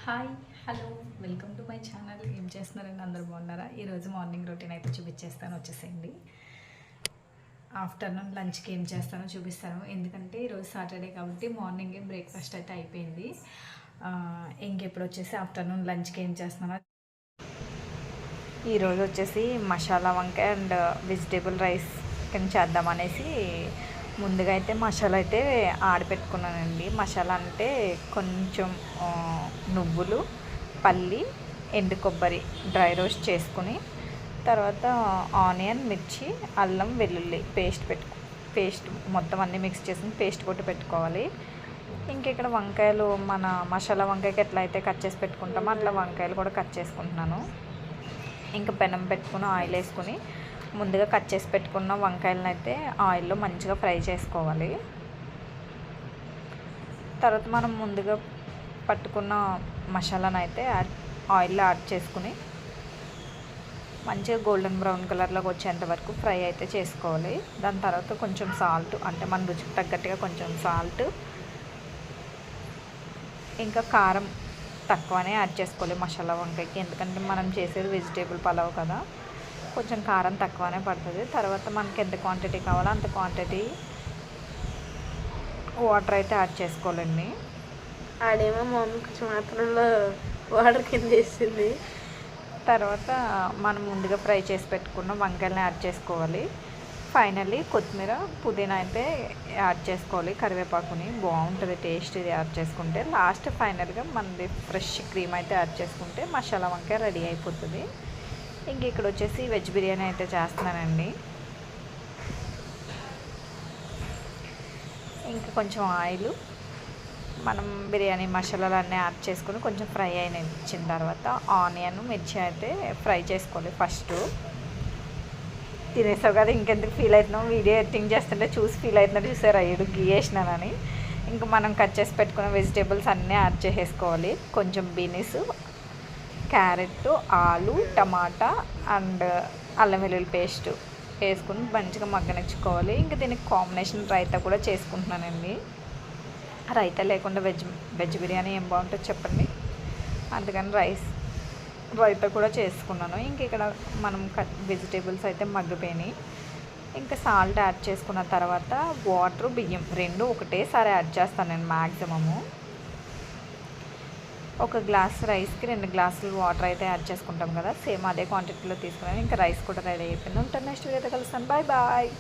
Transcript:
Hi hello welcome to my channel. ఏం చేస్తున్నారండి? అందరూ బాగున్నారా? ఈరోజు మార్నింగ్ రొటీన్ అయితే చూపించేస్తాను, వచ్చేసేయండి. ఆఫ్టర్నూన్ లంచ్కి ఏం చేస్తానో చూపిస్తాను. ఎందుకంటే ఈరోజు సాటర్డే కాబట్టి మార్నింగే బ్రేక్ఫాస్ట్ అయితే అయిపోయింది. ఇంకెప్పుడు వచ్చేసి ఆఫ్టర్నూన్ లంచ్కి ఏం చేస్తున్నానో. ఈరోజు వచ్చేసి మసాలా వంకాయ అండ్ వెజిటేబుల్ రైస్ కింద చేద్దామనేసి ముందుగా అయితే మసాలా అయితే ఆడిపెట్టుకున్నానండి. మసాలా అంటే కొంచెం నువ్వులు, పల్లి, ఎండు కొబ్బరి డ్రై రోస్ట్ చేసుకుని, తర్వాత ఆనియన్, మిర్చి, అల్లం, వెల్లుల్లి పేస్ట్ మొత్తం అన్నీ మిక్స్ చేసుకుని పేస్ట్ కొట్టి పెట్టుకోవాలి. ఇక్కడ వంకాయలు మన మసాలా వంకాయకి ఎట్లా అయితే కట్ చేసి పెట్టుకుంటామో అట్లా వంకాయలు కూడా కట్ చేసుకుంటున్నాను. ఇంకా పెనం పెట్టుకుని ఆయిల్ వేసుకుని ముందుగా కట్ చేసి పెట్టుకున్న వంకాయలను అయితే ఆయిల్లో మంచిగా ఫ్రై చేసుకోవాలి. తర్వాత మనం ముందుగా పట్టుకున్న మసాలాను అయితే ఆయిల్లో యాడ్ చేసుకుని మంచిగా గోల్డెన్ బ్రౌన్ కలర్లోకి వచ్చేంత వరకు ఫ్రై అయితే చేసుకోవాలి. దాని తర్వాత కొంచెం సాల్ట్, అంటే మన రుచికి తగ్గట్టుగా కొంచెం సాల్ట్, ఇంకా కారం తక్కువనే యాడ్ చేసుకోవాలి మసాలా వంకాయకి. ఎందుకంటే మనం చేసేది వెజిటేబుల్ పలావ్ కదా, కొంచెం కారం తక్కువనే పడుతుంది. తర్వాత మనకి ఎంత క్వాంటిటీ కావాలో అంత క్వాంటిటీ వాటర్ అయితే యాడ్ చేసుకోవాలండి. ఆడేమో మమ్మీ కొంచెం మాత్రంలో వాటర్ కింద వేసింది. తర్వాత మనం ముందుగా ఫ్రై చేసి పెట్టుకున్న వంకాయలని యాడ్ చేసుకోవాలి. ఫైనల్లీ కొత్తిమీర, పుదీనా అయితే యాడ్ చేసుకోవాలి, కరివేపాకుని. బాగుంటుంది టేస్ట్ ఇది యాడ్ చేసుకుంటే. లాస్ట్ ఫైనల్గా మనది ఫ్రెష్ క్రీమ్ అయితే యాడ్ చేసుకుంటే మసాలా వంకాయ రెడీ అయిపోతుంది. ఇక్కడ వచ్చేసి వెజ్ బిర్యానీ అయితే చేస్తున్నానండి. ఇంకా కొంచెం ఆయిల్, మనం బిర్యానీ మసాలాలు అన్నీ యాడ్ చేసుకుని కొంచెం ఫ్రై అయిన తర్వాత ఆనియన్, మిర్చి అయితే ఫ్రై చేసుకోవాలి. ఫస్ట్ తినేసావు కదా, ఇంకెందుకు ఫీల్ అవుతున్నావు, వీడియో ఎడిటింగ్ చేస్తుంటే చూసి ఫీల్ అవుతున్నట్టు చూసారు, అయ్యుడు గీయేసినానని. ఇంకా మనం కట్ చేసి పెట్టుకున్న వెజిటేబుల్స్ అన్నీ యాడ్ చేసేసుకోవాలి. కొంచెం బీన్స్, క్యారెట్, ఆలు, టమాటా అండ్ అల్లం వెల్లుల్లి పేస్ట్ వేసుకుని మంచిగా మగ్గనిచ్చుకోవాలి. ఇంకా దీనికి కాంబినేషన్ రైతా కూడా చేసుకుంటున్నానండి. రైతా లేకుండా వెజ్ బిర్యానీ ఏం బాగుంటుంది చెప్పండి. అందుకని రైతా కూడా చేసుకున్నాను. ఇక్కడ మనం వెజిటేబుల్స్ అయితే మగ్గిపోయినాయి. ఇంకా సాల్ట్ యాడ్ చేసుకున్న తర్వాత వాటర్, బియ్యం రెండు ఒకటేసారి యాడ్ చేస్తాను నేను మ్యాక్సిమము. ఒక గ్లాస్ రైస్కి 2 గ్లాసులు వాటర్ అయితే యాడ్ చేసుకుంటాం కదా, సేమ్ అదే క్వాంటిటీలో తీసుకున్నాను. ఇంకా రైస్ కూడా రెడీ అయిపోయింది. ఉంటాను నెక్స్ట్ వీడియోతో కలుస్తాను. Bye bye.